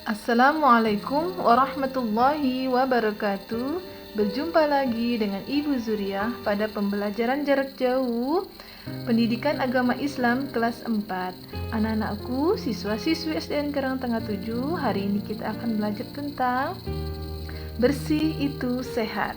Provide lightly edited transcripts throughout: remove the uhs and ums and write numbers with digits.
Assalamualaikum warahmatullahi wabarakatuh. Berjumpa lagi dengan Ibu Zuriah pada pembelajaran jarak jauh Pendidikan Agama Islam kelas 4. Anak-anakku, siswa-siswi SDN Karang Tengah 7, hari ini kita akan belajar tentang bersih itu sehat.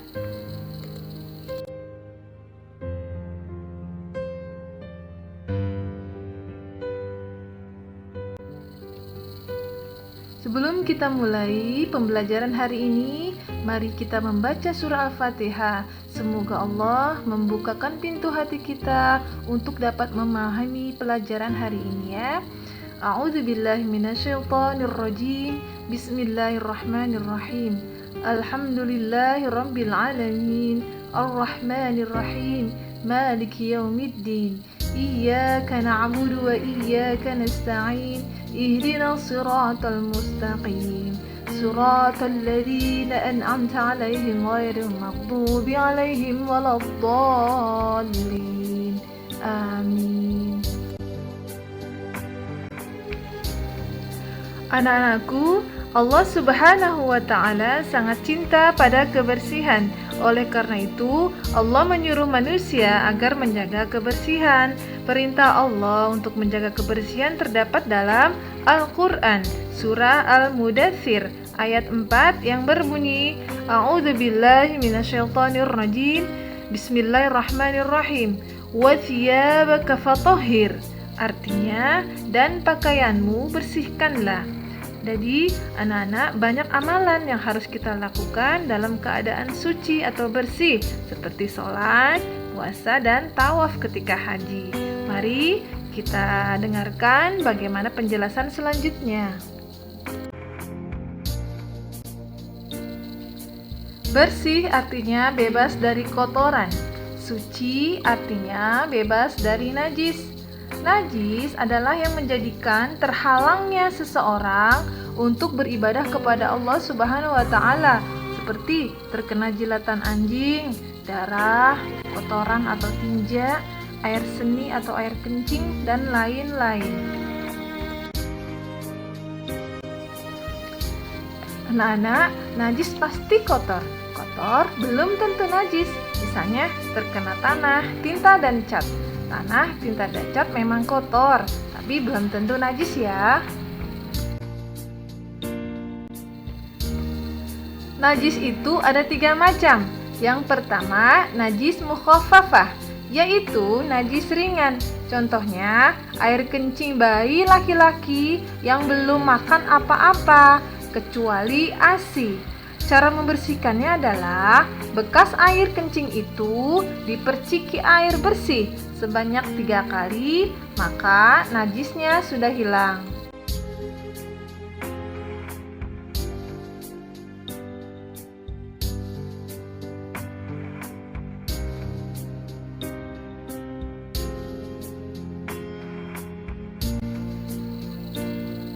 Sebelum kita mulai pembelajaran hari ini, mari kita membaca surah Al-Fatihah. Semoga Allah membukakan pintu hati kita untuk dapat memahami pelajaran hari ini ya. A'udzubillahi minasyaitonirrajim. Bismillahirrahmanirrahim. Alhamdulillahirabbil alamin. Arrahmanirrahim. Maliki yaumiddin. Iyyaka na'budu wa iyyaka nasta'in. اهدنا الصراط المستقيم صراط الذين أنعمت عليهم غير المغضوب عليهم ولا الضالين آمين. Anak-anakku, Allah Subhanahu wa Ta'ala sangat cinta pada kebersihan. Oleh karena itu, Allah menyuruh manusia agar menjaga kebersihan. Perintah Allah untuk menjaga kebersihan terdapat dalam Al-Quran, surah Al-Mudaththir, ayat 4 yang berbunyi, A'udzubillahi minasyaitonirrajim, Bismillahirrahmanirrahim, wa thiyabaka fatahhir. Artinya, dan pakaianmu bersihkanlah. Jadi, anak-anak, banyak amalan yang harus kita lakukan dalam keadaan suci atau bersih, seperti sholat, puasa, dan tawaf ketika haji. Mari kita dengarkan bagaimana penjelasan selanjutnya. Bersih artinya bebas dari kotoran. Suci artinya bebas dari najis. Najis adalah yang menjadikan terhalangnya seseorang untuk beribadah kepada Allah Subhanahu wa Ta'ala, seperti terkena jilatan anjing, darah, kotoran atau tinja, air seni atau air kencing, dan lain-lain. Anak-anak, najis pasti kotor. Kotor belum tentu najis. Misalnya terkena tanah, tinta, dan cat. Tanah, tinta, dan cat memang kotor, tapi belum tentu najis ya. Najis itu ada 3 macam. Yang pertama, najis mukhaffafah, yaitu najis ringan. Contohnya, air kencing bayi laki-laki yang belum makan apa-apa, kecuali ASI. Cara membersihkannya adalah bekas air kencing itu diperciki air bersih sebanyak 3 kali, maka najisnya sudah hilang.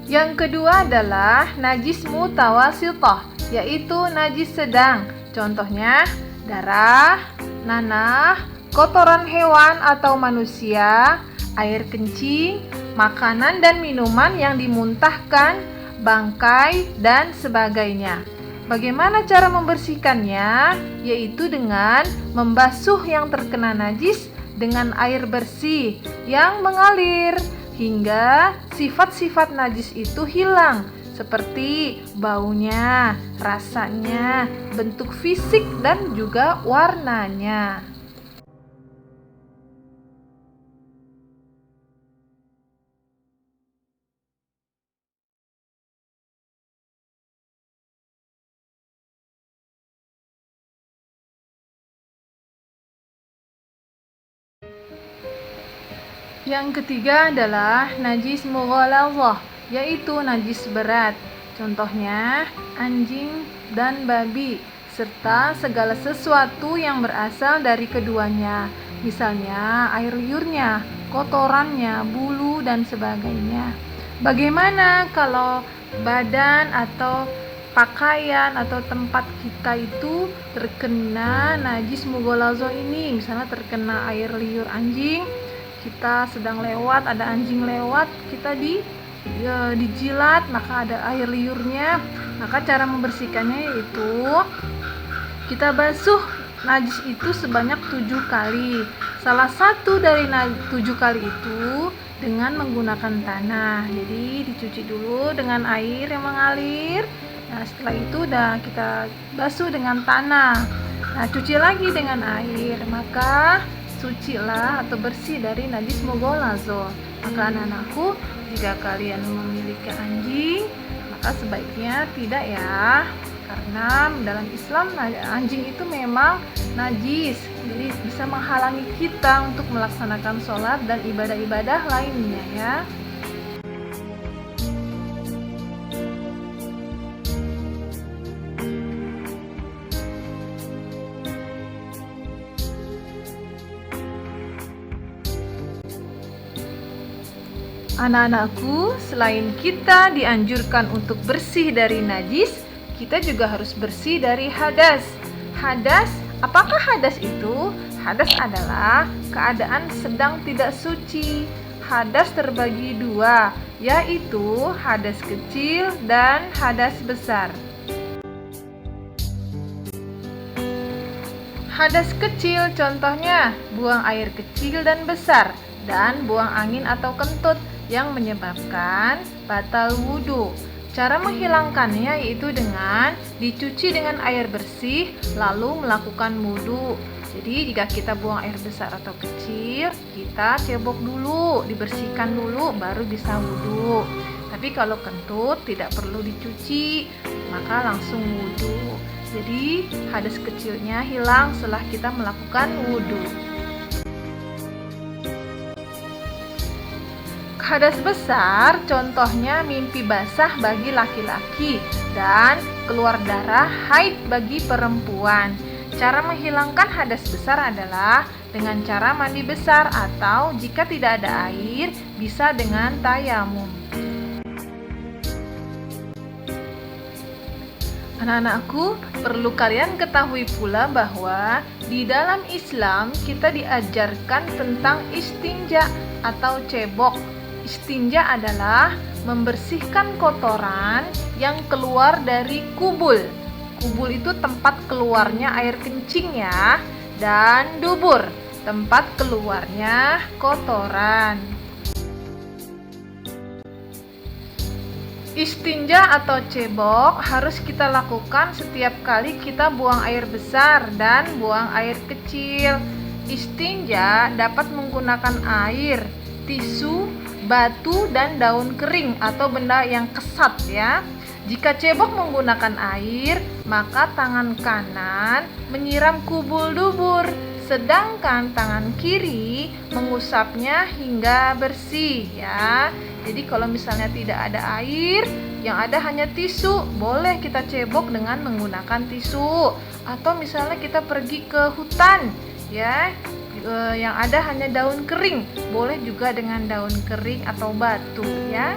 Yang kedua adalah najis mutawassithah, yaitu najis sedang. Contohnya darah, nanah, kotoran hewan atau manusia, air kencing, makanan dan minuman yang dimuntahkan, bangkai, dan sebagainya. Bagaimana cara membersihkannya? Yaitu dengan membasuh yang terkena najis dengan air bersih yang mengalir hingga sifat-sifat najis itu hilang, seperti baunya, rasanya, bentuk fisik, dan juga warnanya. Yang ketiga adalah najis mughaladzah, yaitu najis berat. Contohnya anjing dan babi, serta segala sesuatu yang berasal dari keduanya. Misalnya air liurnya, kotorannya, bulu, dan sebagainya. Bagaimana kalau badan atau pakaian atau tempat kita itu terkena najis mughaladzah ini? Misalnya terkena air liur anjing, kita sedang lewat, ada anjing lewat, kita dijilat maka ada air liurnya. Maka cara membersihkannya yaitu kita basuh najis itu sebanyak 7 kali. Salah satu dari 7 kali itu dengan menggunakan tanah. Jadi dicuci dulu dengan air yang mengalir. Nah, setelah itu udah kita basuh dengan tanah. Nah, cuci lagi dengan air. Maka sucilah atau bersih dari najis mughalazah. Maka anak-anakku, jika kalian memiliki anjing, maka sebaiknya tidak ya. Karena dalam Islam anjing itu memang najis, jadi bisa menghalangi kita untuk melaksanakan sholat dan ibadah-ibadah lainnya ya. Anak-anakku, selain kita dianjurkan untuk bersih dari najis, kita juga harus bersih dari hadas. Hadas, apakah hadas itu? Hadas adalah keadaan sedang tidak suci. Hadas terbagi dua, yaitu hadas kecil dan hadas besar. Hadas kecil contohnya buang air kecil dan besar, dan buang angin atau kentut yang menyebabkan batal wudhu. Cara menghilangkannya yaitu dengan dicuci dengan air bersih lalu melakukan wudhu. Jadi jika kita buang air besar atau kecil, kita cebok dulu, dibersihkan dulu baru bisa wudhu. Tapi kalau kentut tidak perlu dicuci, maka langsung wudhu. Jadi hadas kecilnya hilang setelah kita melakukan wudhu. Hadas besar contohnya mimpi basah bagi laki-laki dan keluar darah haid bagi perempuan. Cara menghilangkan hadas besar adalah dengan cara mandi besar atau jika tidak ada air bisa dengan tayamum. Anak-anakku, perlu kalian ketahui pula bahwa di dalam Islam kita diajarkan tentang istinja atau cebok. Istinja adalah membersihkan kotoran yang keluar dari kubul. Kubul itu tempat keluarnya air kencing ya. Dan dubur, tempat keluarnya kotoran. Istinja atau cebok harus kita lakukan setiap kali kita buang air besar dan buang air kecil. Istinja dapat menggunakan air, tisu, batu, dan daun kering atau benda yang kesat ya. Jika cebok menggunakan air, maka tangan kanan menyiram kubul dubur, sedangkan tangan kiri mengusapnya hingga bersih ya. Jadi kalau misalnya tidak ada air, yang ada hanya tisu, boleh kita cebok dengan menggunakan tisu. Atau misalnya kita pergi ke hutan ya, yang ada hanya daun kering, boleh juga dengan daun kering atau batu ya.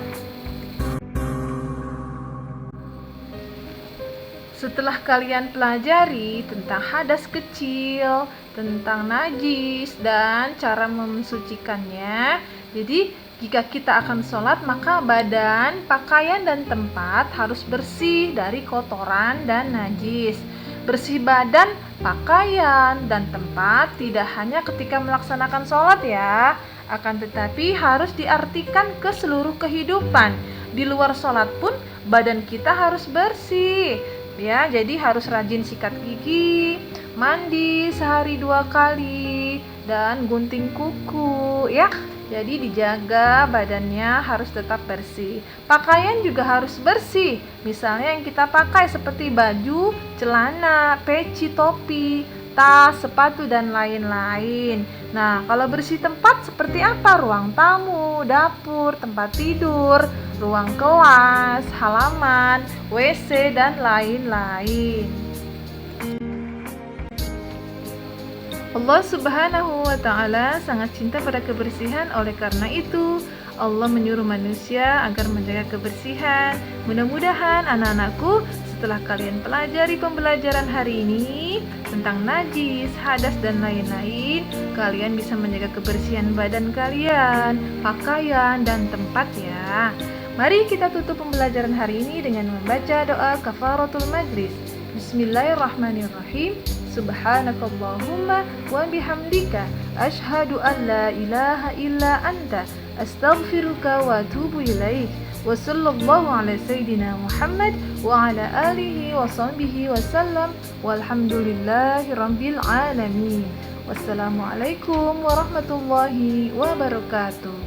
Setelah kalian pelajari tentang hadas kecil, tentang najis, dan cara mensucikannya, jadi jika kita akan sholat maka badan, pakaian, dan tempat harus bersih dari kotoran dan najis. Bersih badan, pakaian, dan tempat tidak hanya ketika melaksanakan sholat ya, akan tetapi harus diartikan ke seluruh kehidupan. Di luar sholat pun badan kita harus bersih ya, jadi harus rajin sikat gigi, mandi sehari 2 kali, dan gunting kuku ya. Jadi dijaga badannya harus tetap bersih. Pakaian juga harus bersih. Misalnya yang kita pakai seperti baju, celana, peci, topi, tas, sepatu, dan lain-lain. Nah, kalau bersih tempat seperti apa? Ruang tamu, dapur, tempat tidur, ruang kelas, halaman, WC, dan lain-lain. Allah Subhanahu wa Ta'ala sangat cinta pada kebersihan. Oleh karena itu, Allah menyuruh manusia agar menjaga kebersihan. Mudah-mudahan anak-anakku, setelah kalian pelajari pembelajaran hari ini tentang najis, hadas, dan lain-lain, kalian bisa menjaga kebersihan badan kalian, pakaian, dan tempat ya. Mari kita tutup pembelajaran hari ini dengan membaca doa kafaratul majlis. Bismillahirrahmanirrahim. Subhanakallahumma wa bihamdika asyhadu an la ilaha illa anta astaghfiruka wa atubu ilaik. Wa sallallahu ala sayyidina Muhammad wa ala alihi wa sahbihi wa sallam walhamdulillahi rabbil alamin. Wassalamualaikum warahmatullahi wabarakatuh.